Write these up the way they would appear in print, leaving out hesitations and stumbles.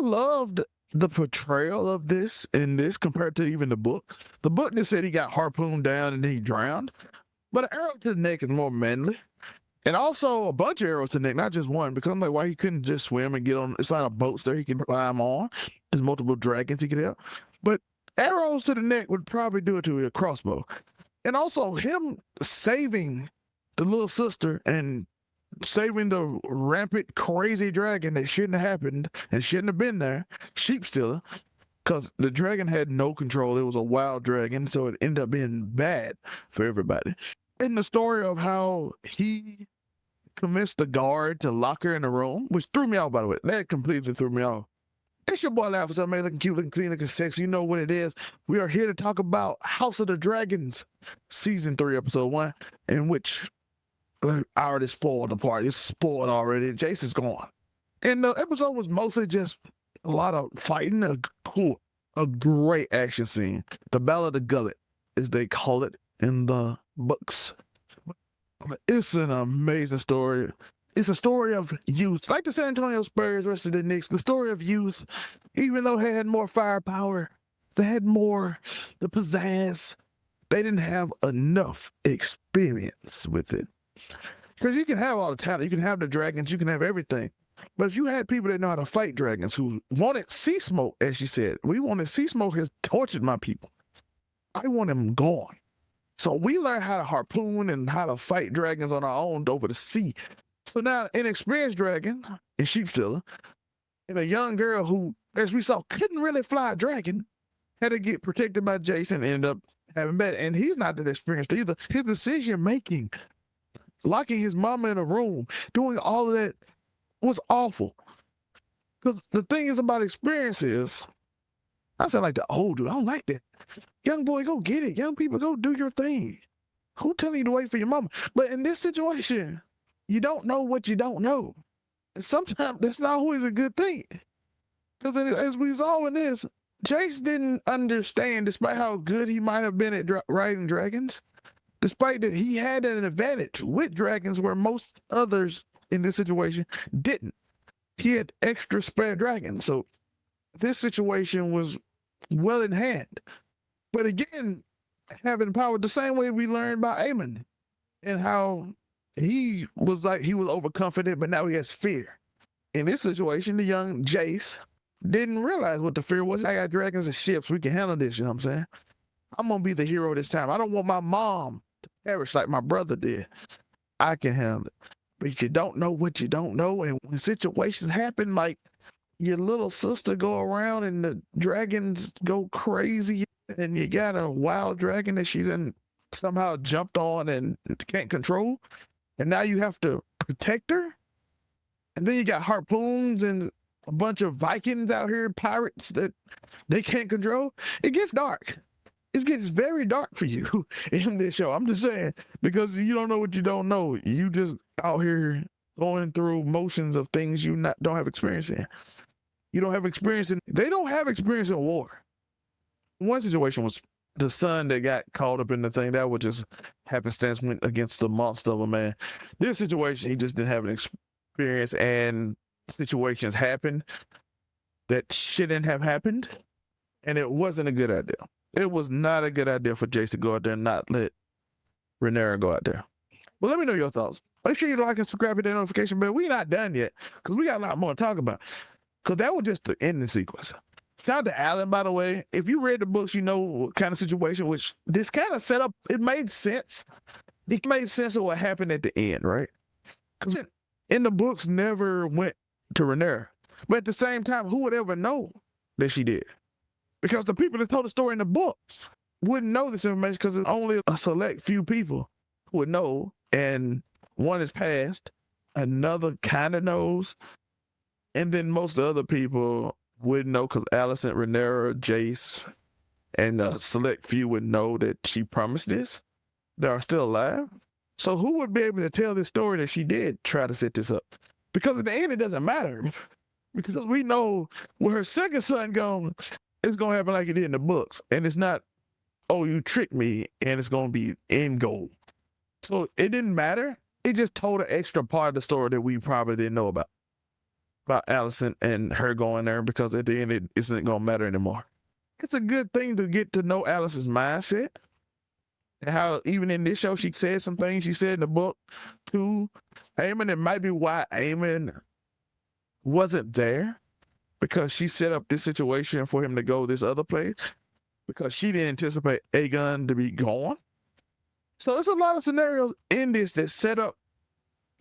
loved the portrayal of this in this compared to even the book. The book just said he got harpooned down and then he drowned. But an arrow to the neck is more manly. And also a bunch of arrows to the neck, not just one, because I'm like, why he couldn't just swim and get on it's not a boats there he can climb on. There's multiple dragons he could help. But arrows to the neck would probably do it to a crossbow. And also him saving the little sister and saving the rampant, crazy dragon that shouldn't have happened and shouldn't have been there, sheep stealer, because the dragon had no control. It was a wild dragon, so it ended up being bad for everybody. In the story of how he convinced the guard to lock her in the room, which threw me off, by the way. That completely threw me off. It's your boy Laugh, somebody looking cute, looking clean, looking sexy. You know what it is. We are here to talk about House of the Dragons, Season 3, Episode 1, in which I already spoiled the part. It's spoiled already. Jason's gone. And the episode was mostly just a lot of fighting, a great action scene. The Battle of the Gullet, as they call it in the books. It's an amazing story. It's a story of youth, like the San Antonio Spurs versus the Knicks. The story of youth, even though they had more firepower, they had more the pizzazz. They didn't have enough experience with it. Because you can have all the talent, you can have the dragons, you can have everything. But if you had people that know how to fight dragons who wanted sea smoke, as she said, we wanted sea smoke has tortured my people. I want him gone. So we learned how to harpoon and how to fight dragons on our own over the sea. So now an experienced dragon, a sheep stealer, and a young girl who, as we saw, couldn't really fly a dragon, had to get protected by Jason and ended up having bad. And he's not that experienced either. His decision making, locking his mama in a room, doing all of that was awful. Because the thing is about experience is, I sound like the old dude. I don't like that. Young boy, go get it. Young people, go do your thing. Who telling you to wait for your mama? But in this situation, you don't know what you don't know. And sometimes that's not always a good thing. Because as we saw in this, Jace didn't understand, despite how good he might have been at riding dragons, despite that he had an advantage with dragons where most others in this situation didn't. He had extra spare dragons. So this situation was well in hand. But again, having power the same way we learned about Aemon and how he was overconfident, but now he has fear. In this situation, the young Jace didn't realize what the fear was. I got dragons and ships. We can handle this, you know what I'm saying? I'm going to be the hero this time. I don't want my mom to perish like my brother did. I can handle it. But you don't know what you don't know. And when situations happen, like your little sister go around and the dragons go crazy and you got a wild dragon that she done somehow jumped on and can't control. And now you have to protect her. And then you got harpoons and a bunch of Vikings out here, pirates that they can't control. It gets dark. It gets very dark for you in this show. I'm just saying, because you don't know what you don't know. You just out here going through motions of things you don't have experience in. You don't have experience in, they don't have experience in war. One situation was the son that got caught up in the thing that would just happenstance went against the monster of a man. This situation, he just didn't have an experience, and situations happened that shouldn't have happened, and it wasn't a good idea. It was not a good idea for Jace to go out there and not let Rhaenyra go out there. But let me know your thoughts. Make sure you like and subscribe, hit that notification bell. We're not done yet, because we got a lot more to talk about. Because that was just the ending sequence. Shout out to Alan, by the way. If you read the books, you know what kind of situation, which this kind of set up, it made sense. It made sense of what happened at the end, right? Because in the books never went to Rhaenyra. But at the same time, who would ever know that she did? Because the people that told the story in the books wouldn't know this information because it's only a select few people who would know. And one is passed, another kind of knows, and then most of the other people wouldn't know because Alicent, Rhaenyra, Jace, and a select few would know that she promised this. They are still alive. So who would be able to tell this story that she did try to set this up? Because at the end, it doesn't matter. Because we know where her second son goes, it's going to happen like it did in the books. And it's not, oh, you tricked me, and it's going to be end goal. So it didn't matter. It just told an extra part of the story that we probably didn't know about. about Allison and her going there because at the end it isn't going to matter anymore. It's a good thing to get to know Alice's mindset and how even in this show she said some things she said in the book to Aemon. It might be why Aemon wasn't there, because she set up this situation for him to go this other place because she didn't anticipate Aegon to be gone. So there's a lot of scenarios in this that set up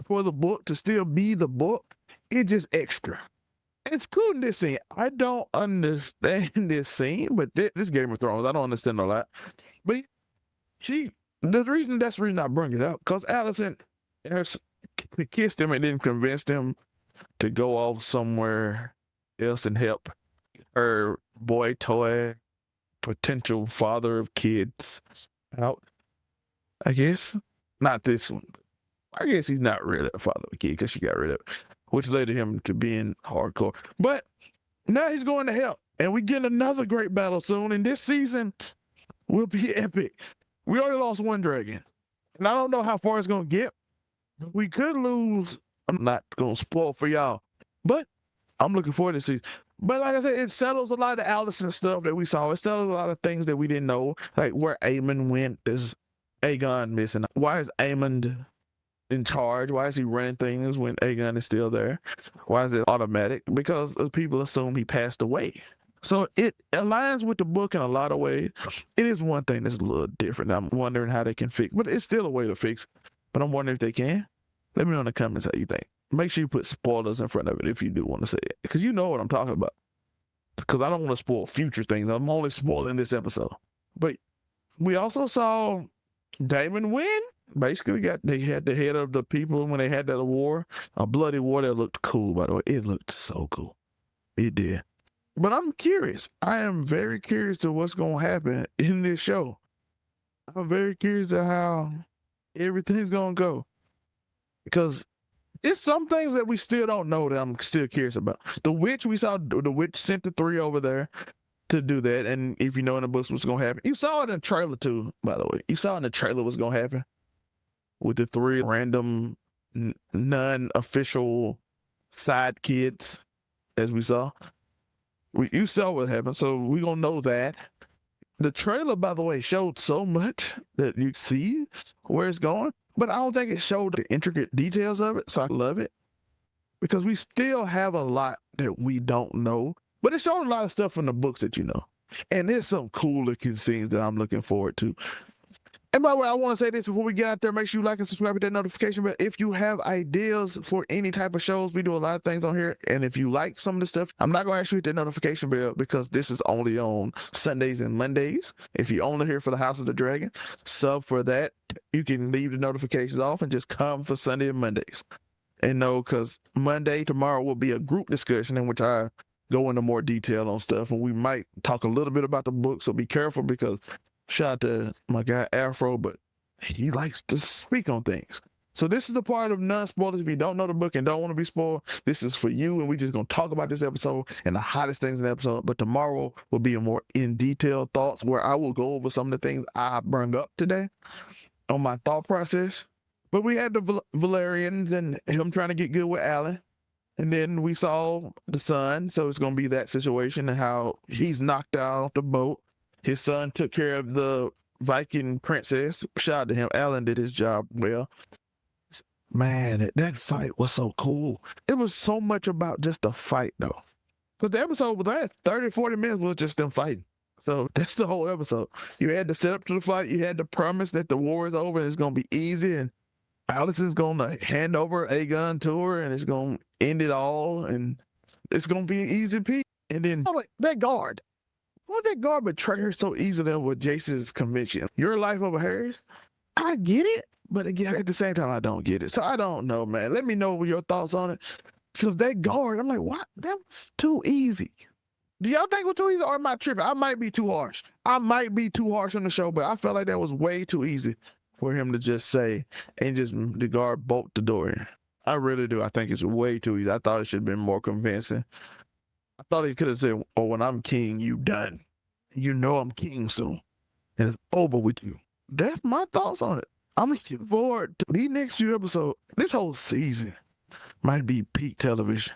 for the book to still be the book. It's just extra. And it's cool in this scene. I don't understand this scene, but this Game of Thrones, I don't understand a lot. But that's the reason I bring it up, because Allison and her kissed him and then convinced him to go off somewhere else and help her boy toy potential father of kids out. I guess not this one. I guess he's not really a father of a kid because she got rid of it, which led to him to being hardcore. But now he's going to help, and we get another great battle soon. And this season will be epic. We already lost one dragon, and I don't know how far it's gonna get. We could lose. I'm not gonna spoil for y'all, but I'm looking forward to see. But like I said, it settles a lot of Allison stuff that we saw. It settles a lot of things that we didn't know, like where Aemon went. Is Aegon missing? Why is Aemon in charge? Why is he running things when Aegon is still there? Why is it automatic? Because people assume he passed away. So it aligns with the book in a lot of ways. It is one thing that's a little different. I'm wondering how they can fix, but it's still a way to fix. But I'm wondering if they can. Let me know in the comments how you think. Make sure you put spoilers in front of it if you do want to say it, because you know what I'm talking about. Because I don't want to spoil future things. I'm only spoiling this episode. But we also saw Daemon win. Basically, they had the head of the people when they had that war, a bloody war that looked cool. By the way, it looked so cool. It did. But I'm curious. I am very curious to what's going to happen in this show. I'm very curious to how everything's going to go. Because it's some things that we still don't know that I'm still curious about. The witch, we saw the witch sent the 3 over there to do that. And if you know in the books what's going to happen, you saw it in the trailer too, by the way. You saw in the trailer what's going to happen with the 3 random, non-official side kids, as we saw. You saw what happened, so we're going to know that. The trailer, by the way, showed so much that you see where it's going, but I don't think it showed the intricate details of it, so I love it. Because we still have a lot that we don't know, but it showed a lot of stuff from the books that you know. And there's some cool looking scenes that I'm looking forward to. And by the way, I want to say this before we get out there. Make sure you like and subscribe with that notification bell. If you have ideas for any type of shows, we do a lot of things on here. And if you like some of the stuff, I'm not going to ask you to hit that notification bell because this is only on Sundays and Mondays. If you're only here for the House of the Dragon, sub for that. You can leave the notifications off and just come for Sunday and Mondays. And no, because tomorrow will be a group discussion in which I go into more detail on stuff. And we might talk a little bit about the book, so be careful because shout out to my guy Afro, but he likes to speak on things. So this is the part of non-spoilers. If you don't know the book and don't want to be spoiled, this is for you, and we're just going to talk about this episode and the hottest things in the episode. But tomorrow will be a more in-detail thoughts where I will go over some of the things I bring up today on my thought process. But we had the Valerians and him trying to get good with Alan. And then we saw the son, so it's going to be that situation and how he's knocked out the boat. His son took care of the Viking princess. Shout out to him. Alan did his job well. Man, that fight was so cool. It was so much about just the fight, though. Because the episode was last 30, 40 minutes was just them fighting. So that's the whole episode. You had to set up to the fight. You had to promise that the war is over and it's going to be easy. And Allison's going to hand over Aegon to her and it's going to end it all. And it's going to be an easy piece. And then like, that guard. Why would that guard betray her so easily with Jason's conviction? Your life over hers? I get it, but again, at the same time, I don't get it. So I don't know, man. Let me know your thoughts on it. Because that guard, I'm like, what? That was too easy. Do y'all think it was too easy or am I tripping? I might be too harsh. I might be too harsh on the show, but I felt like that was way too easy for him to just say and just the guard bolt the door in. I really do. I think it's way too easy. I thought it should have been more convincing. I thought he could have said, oh, when I'm king, you done. You know I'm king soon. And it's over with you. That's my thoughts on it. I'm looking forward to the next few episodes. This whole season might be peak television.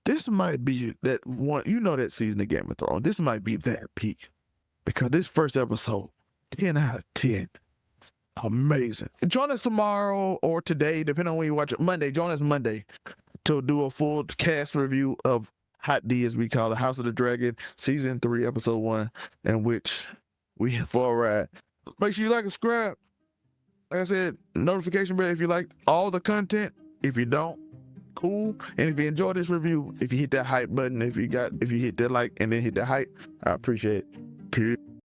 this might be that one, you know, that season of Game of Thrones. This might be that peak because this first episode, 10 out of 10. Amazing. Join us tomorrow or today, depending on when you watch it. Monday, join us Monday to do a full cast review of Hot D, as we call it, House of the Dragon, Season 3, Episode 1, in which we have for a ride. Make sure you like and subscribe. Like I said, notification bell if you like all the content. If you don't, cool. And if you enjoyed this review, if you hit that hype button, if you hit that like and then hit that hype, I appreciate it. Peace.